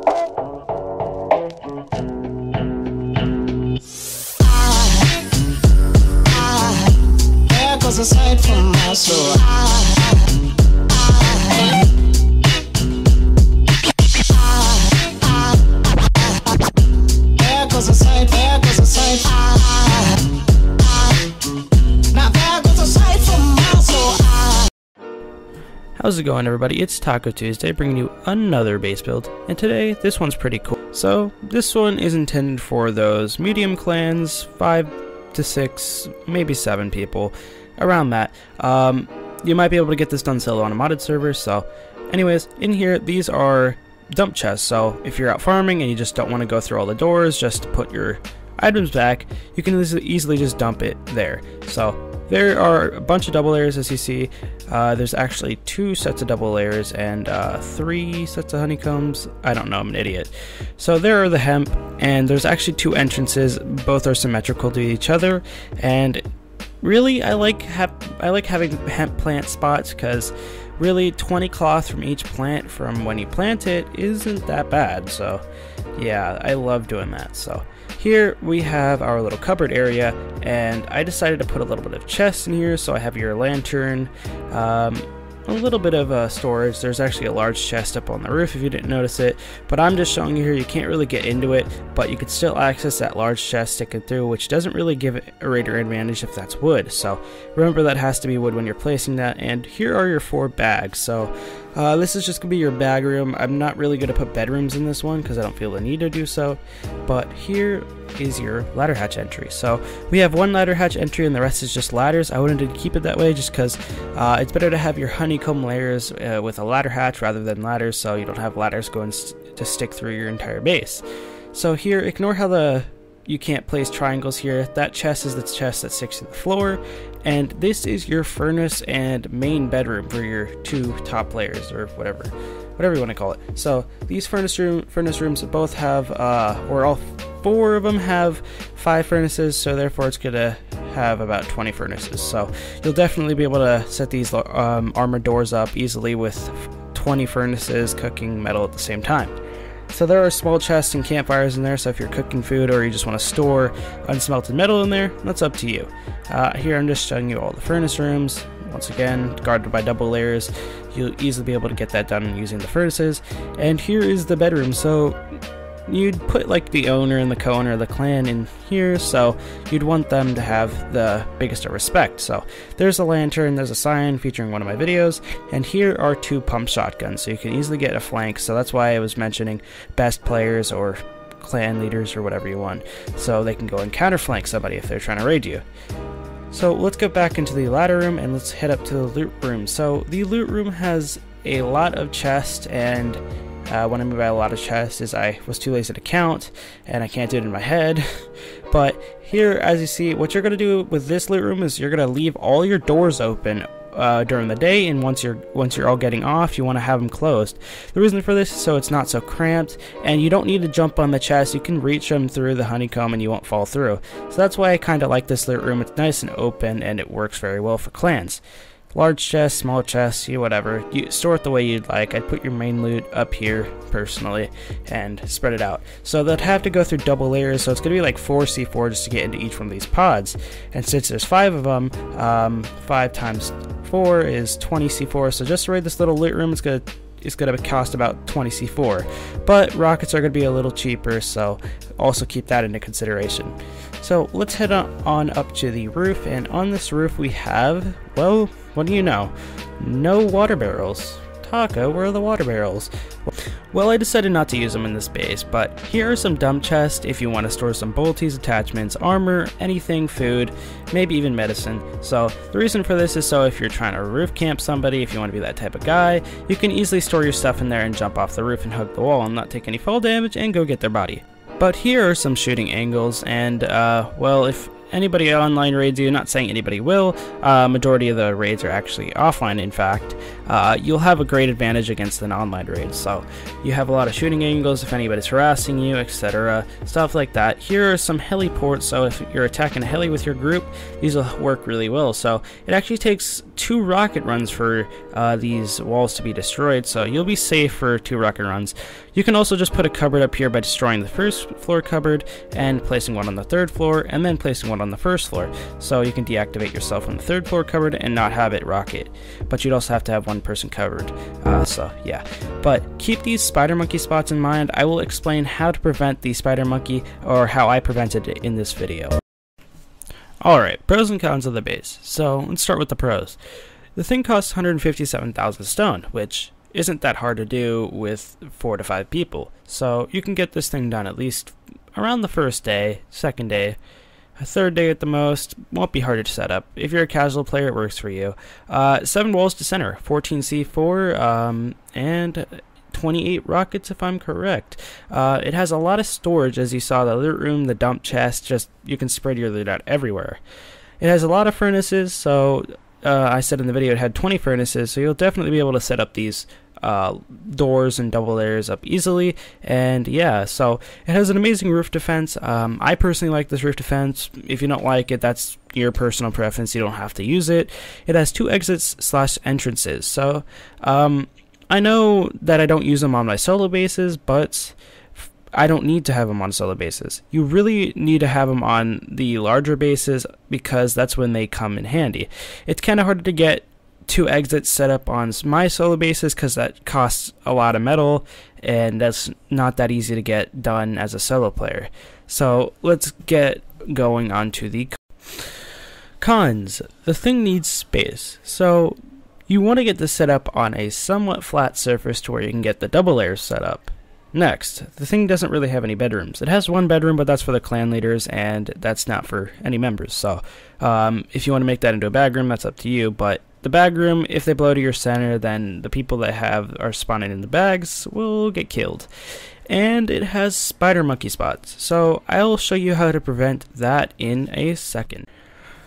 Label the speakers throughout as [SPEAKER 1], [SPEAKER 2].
[SPEAKER 1] There goes a sight from my soul. There goes a sight, there goes a sight. Now there goes a sight from my soul.
[SPEAKER 2] How's it going, everybody? It's Taco Tuesday, bringing you another base build, and today this one's pretty cool. So this one is intended for those medium clans, 5 to 6, maybe 7 people, around that. You might be able to get this done solo on a modded server. So anyways, in here these are dump chests. So if you're out farming and you just don't want to go through all the doors just to put your items back, you can easily just dump it there. So there are a bunch of double layers, as you see. There's actually 2 sets of double layers and 3 sets of honeycombs. I don't know, I'm an idiot. So there are the hemp, and there's actually 2 entrances. Both are symmetrical to each other, and really I like having hemp plant spots, because really 20 cloth from each plant from when you plant it isn't that bad. So yeah, I love doing that. So here we have our little cupboard area, and I decided to put a little bit of chest in here. So I have your lantern, a little bit of storage. There's actually a large chest up on the roof if you didn't notice it, but I'm just showing you here. You can't really get into it, but you could still access that large chest sticking through, which doesn't really give a raider advantage if that's wood. So remember, that has to be wood when you're placing that. And here are your 4 bags. So this is just gonna be your bag room. I'm not really gonna put bedrooms in this one because I don't feel the need to do so, but here is your ladder hatch entry. So we have 1 ladder hatch entry and the rest is just ladders. I wanted to keep it that way just because it's better to have your honeycomb layers with a ladder hatch rather than ladders, so you don't have ladders going to stick through your entire base. So here, ignore how you can't place triangles here. That chest is the chest that sticks to the floor, and this is your furnace and main bedroom for your 2 top layers, or whatever you want to call it. So these furnace rooms both have, or all 4 of them have 5 furnaces, so therefore it's gonna have about 20 furnaces. So you'll definitely be able to set these armored doors up easily with 20 furnaces cooking metal at the same time. So there are small chests and campfires in there, so if you're cooking food or you just want to store unsmelted metal in there, that's up to you. Here I'm just showing you all the furnace rooms. Once again, guarded by double layers. You'll easily be able to get that done using the furnaces. And here is the bedroom. So you'd put like the owner and the co-owner of the clan in here, so you'd want them to have the biggest of respect. So there's a lantern, there's a sign featuring one of my videos, and here are 2 pump shotguns, so you can easily get a flank. So that's why I was mentioning best players or clan leaders or whatever you want, so they can go and counter flank somebody if they're trying to raid you. So let's go back into the ladder room and let's head up to the loot room. So the loot room has a lot of chests, and what I mean by a lot of chests is I was too lazy to count and I can't do it in my head. But here, as you see, what you're going to do with this loot room is you're going to leave all your doors open during the day, and once you're all getting off, you want to have them closed. The reason for this is so it's not so cramped, and you don't need to jump on the chest. You can reach them through the honeycomb and you won't fall through. So that's why I kind of like this loot room. It's nice and open, and it works very well for clans. Large chest, small chest, whatever. You store it the way you'd like. I'd put your main loot up here, personally, and spread it out. So they'd have to go through double layers, so it's going to be like 4 C4 just to get into each one of these pods. And since there's 5 of them, 5 times 4 is 20 C4, so just to raid this little loot room, it's going to cost about 20 C4. But rockets are going to be a little cheaper, so also keep that into consideration. So let's head on up to the roof, and on this roof we have, well, what do you know? No water barrels. Taco, where are the water barrels? Well, I decided not to use them in this base, but here are some dump chests if you want to store some bolties, attachments, armor, anything, food, maybe even medicine. So the reason for this is so if you're trying to roof camp somebody, if you want to be that type of guy, you can easily store your stuff in there and jump off the roof and hug the wall and not take any fall damage and go get their body. But here are some shooting angles, and well, if anybody online raids you, not saying anybody will, majority of the raids are actually offline. In fact, you'll have a great advantage against an online raid. So you have a lot of shooting angles if anybody's harassing you, etc., stuff like that. Here are some heliports, so if you're attacking a heli with your group, these will work really well. So it actually takes 2 rocket runs for these walls to be destroyed, so you'll be safe for 2 rocket runs. You can also just put a cupboard up here by destroying the first floor cupboard and placing one on the third floor and then placing one on the first floor. So you can deactivate yourself on the third floor cupboard and not have it rocket. But you'd also have to have one person covered. So yeah. But keep these spider monkey spots in mind. I will explain how to prevent the spider monkey, or how I prevented it, in this video. Alright, pros and cons of the base. So let's start with the pros. The thing costs 157,000 stone, which isn't that hard to do with 4 to 5 people. So you can get this thing done at least around the first day, second day, a third day at the most. Won't be hard to set up. If you're a casual player, it works for you. 7 walls to center, 14 C4, and 28 rockets if I'm correct. It has a lot of storage, as you saw, the loot room, the dump chest, just you can spread your loot out everywhere. It has a lot of furnaces, so I said in the video it had 20 furnaces, so you'll definitely be able to set up these doors and double layers up easily. And yeah, so it has an amazing roof defense. I personally like this roof defense. If you don't like it, that's your personal preference. You don't have to use it. It has 2 exits / entrances. So I know that I don't use them on my solo bases, but I don't need to have them on solo bases. You really need to have them on the larger bases because that's when they come in handy. It's kind of hard to get 2 exits set up on my solo bases because that costs a lot of metal, and that's not that easy to get done as a solo player. So let's get going on to the cons. The thing needs space. So you want to get this set up on a somewhat flat surface to where you can get the double layers set up. Next, the thing doesn't really have any bedrooms. It has 1 bedroom, but that's for the clan leaders, and that's not for any members. So if you want to make that into a bag room, that's up to you. But the bag room, if they blow to your center, then the people that are spawning in the bags will get killed. And it has spider monkey spots. So I'll show you how to prevent that in a second.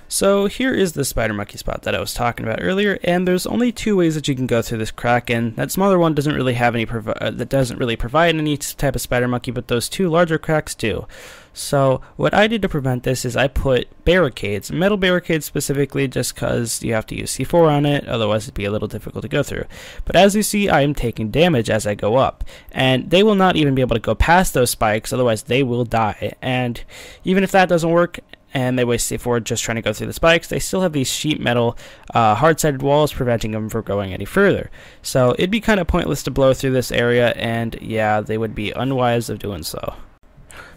[SPEAKER 2] So here is the spider monkey spot that I was talking about earlier, and there's only 2 ways that you can go through this crack, and that smaller one doesn't really have any provide any type of spider monkey, but those 2 larger cracks do. So what I did to prevent this is I put barricades, metal barricades specifically, just because you have to use C4 on it, otherwise it'd be a little difficult to go through. But as you see, I am taking damage as I go up, and they will not even be able to go past those spikes, otherwise they will die. And even if that doesn't work, and they waste C4 just trying to go through the spikes, they still have these sheet metal hard-sided walls preventing them from going any further. So it'd be kind of pointless to blow through this area, and yeah, they would be unwise of doing so.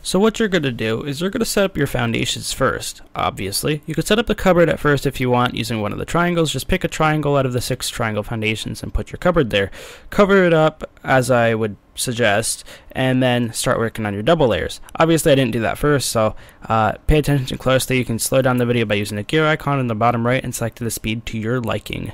[SPEAKER 2] So what you're going to do is you're going to set up your foundations first, obviously. You could set up the cupboard at first if you want using one of the triangles. Just pick a triangle out of the 6 triangle foundations and put your cupboard there. Cover it up as I would suggest, and then start working on your double layers. Obviously I didn't do that first, so pay attention closely. You can slow down the video by using the gear icon in the bottom right and select the speed to your liking.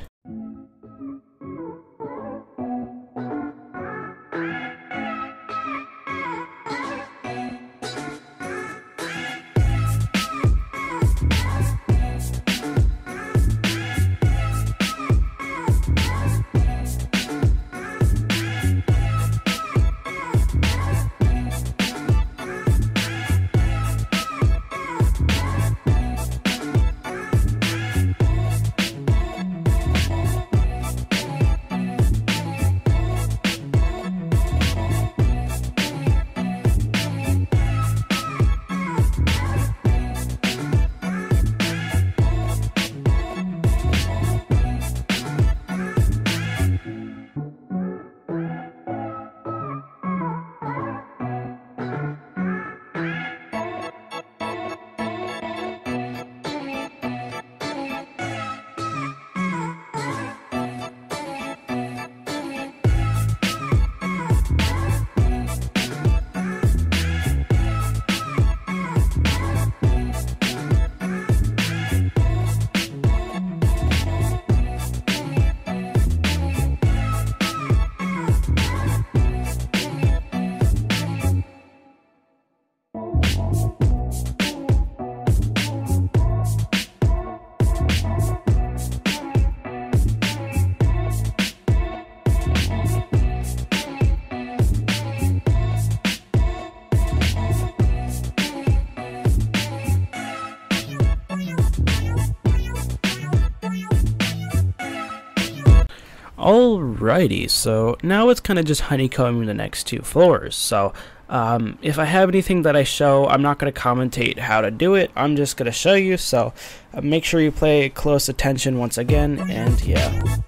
[SPEAKER 2] Alrighty, so now it's kind of just honeycombing the next 2 floors. So if I have anything that I show, I'm not going to commentate how to do it. I'm just going to show you. So make sure you pay close attention once again, and yeah.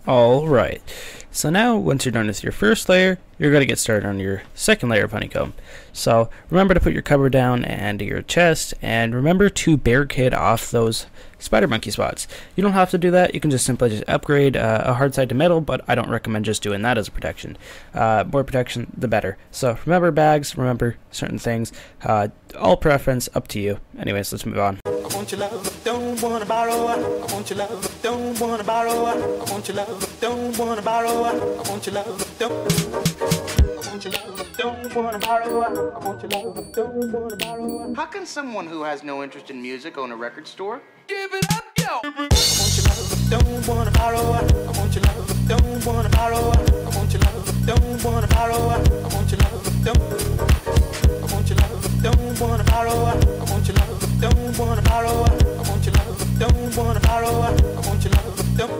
[SPEAKER 2] Alright, so now once you're done with your first layer, you're going to get started on your second layer of honeycomb. So remember to put your cover down and your chest, and remember to barricade off those spider monkey spots. You don't have to do that, you can just simply just upgrade a hard side to metal, but I don't recommend just doing that as a protection. More protection, the better. So remember bags, remember certain things, all preference, up to you. Anyways, let's move on.
[SPEAKER 1] I want your love, don't wanna borrow. I want your love, don't wanna borrow. I want your love, don't wanna borrow. I want your love, don't. I want your love, don't wanna borrow. I want your love, don't wanna borrow.
[SPEAKER 3] How can someone who has no interest in music own a record store?
[SPEAKER 1] Give it up, yo. I want your love, don't wanna borrow. I want your love, don't wanna borrow. I want your love, don't wanna borrow. I want your love, don't. I want your love, don't wanna borrow. I want your love, don't wanna borrow. I want your love, don't wanna borrow. I want your love, don't. I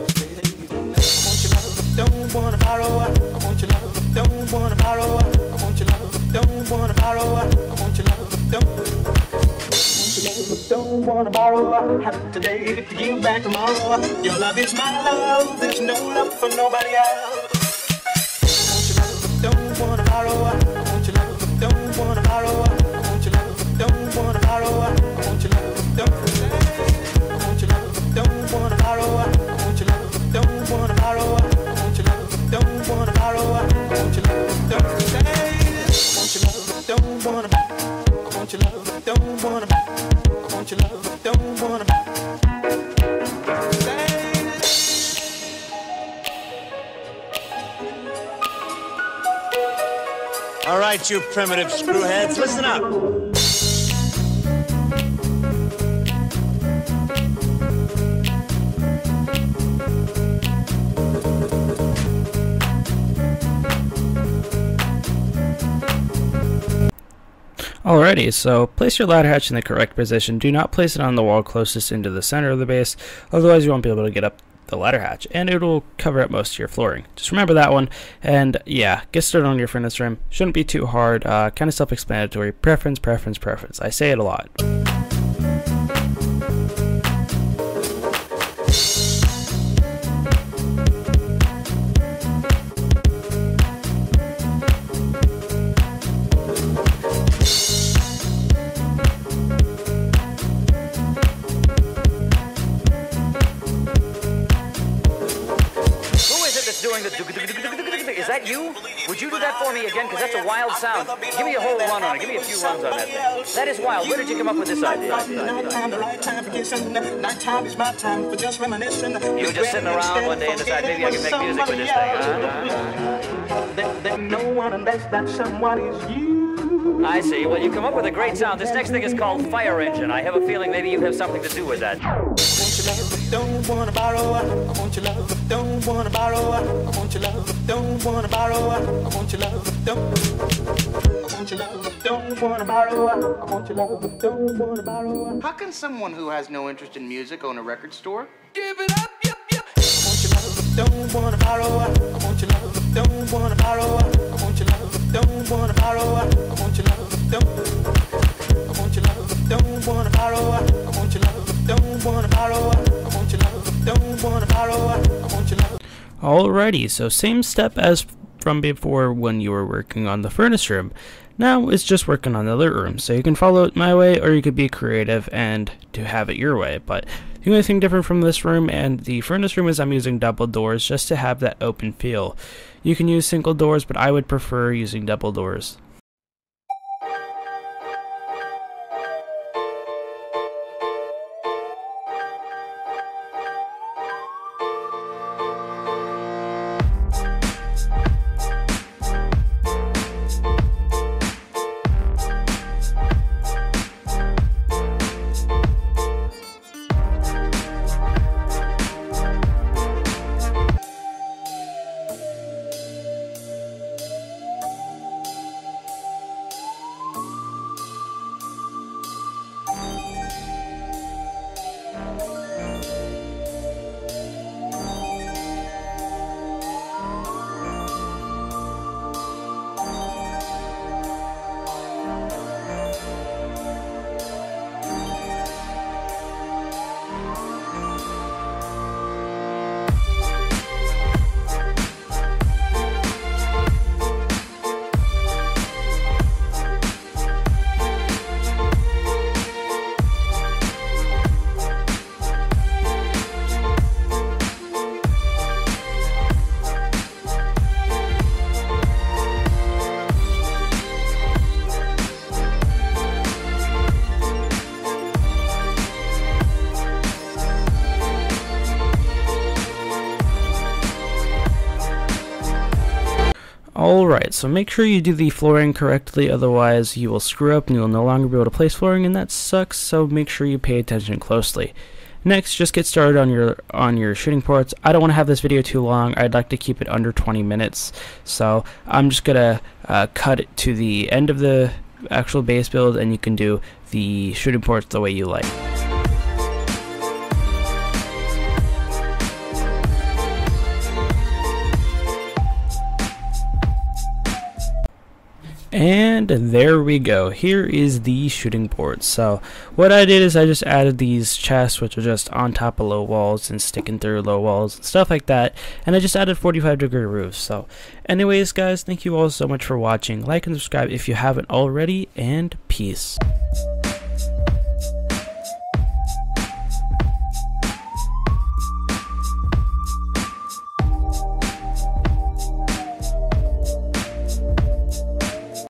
[SPEAKER 1] want your love, don't wanna borrow. I want your love, don't wanna borrow. I want your love, don't wanna borrow. I want your love, don't. Don't wanna borrow. Have today to give you back tomorrow. Your love is my love. There's no love for nobody else. I want your love. Don't wanna borrow. I want your love. Don't wanna borrow. I want your love. Don't wanna borrow. I want your love. Don't. I want your love. Don't wanna borrow. I want your love. Don't wanna borrow. I want your love. Don't wanna borrow. I want your love. Don't. I want your love. Don't wanna. I want your love. Don't wanna. I want your love, don't wanna.
[SPEAKER 4] All right, you primitive screwheads, listen up.
[SPEAKER 2] Alrighty, so place your ladder hatch in the correct position. Do not place it on the wall closest into the center of the base, otherwise you won't be able to get up the ladder hatch, and it will cover up most of your flooring. Just remember that one, and yeah, get started on your furnace rim. Shouldn't be too hard, kind of self-explanatory. Preference, preference, preference. I say it a lot.
[SPEAKER 5] Is that you? Would you do that for me again? Because that's a wild sound. Give me a whole run on it. Give me a few runs on that thing. That is wild. Where did you come up with this idea?
[SPEAKER 1] Nighttime, the right time for kissing. Nighttime is my time for just reminiscing.
[SPEAKER 5] You were just sitting around one day and decided maybe I can make music with this thing,
[SPEAKER 1] That no one unless that someone is you.
[SPEAKER 5] I see. Well, you come up with a great sound. This next thing is called Fire Engine. I have a feeling maybe you have something to do with that.
[SPEAKER 1] Don't wanna borrow. I want your love. Don't wanna borrow. I want your love. Don't wanna borrow. I want your love. Don't. I want your love. Don't wanna borrow. I want your love. Don't wanna borrow.
[SPEAKER 3] How can someone who has no interest in music own a record store?
[SPEAKER 1] Give it up, yep, yep. I want your love. Don't wanna borrow. I want your love. Don't wanna borrow. I want your love. Don't wanna borrow. I want your love. Don't. I want your love. Don't wanna borrow. I want your love. Don't wanna borrow. I want your love. Don't wanna borrow. I want your love.
[SPEAKER 2] Alrighty, so same step as from before when you were working on the furnace room. Now it's just working on the loot room, so you can follow it my way or you could be creative and to have it your way, but The only thing different from this room and the furnace room is I'm using double doors just to have that open feel. You can use single doors, but I would prefer using double doors. Alright, so make sure you do the flooring correctly, otherwise you will screw up and you'll no longer be able to place flooring, and that sucks, so make sure you pay attention closely. Next, just get started on your shooting ports. I don't want to have this video too long. I'd like to keep it under 20 minutes, so I'm just gonna cut it to the end of the actual base build, and you can do the shooting ports the way you like. And there we go. Here is the shooting port. So what I did is I just added these chests, which are just on top of low walls and sticking through low walls and stuff like that, and I just added 45-degree roofs. So anyways guys, thank you all so much for watching. Like and subscribe if you haven't already, and peace.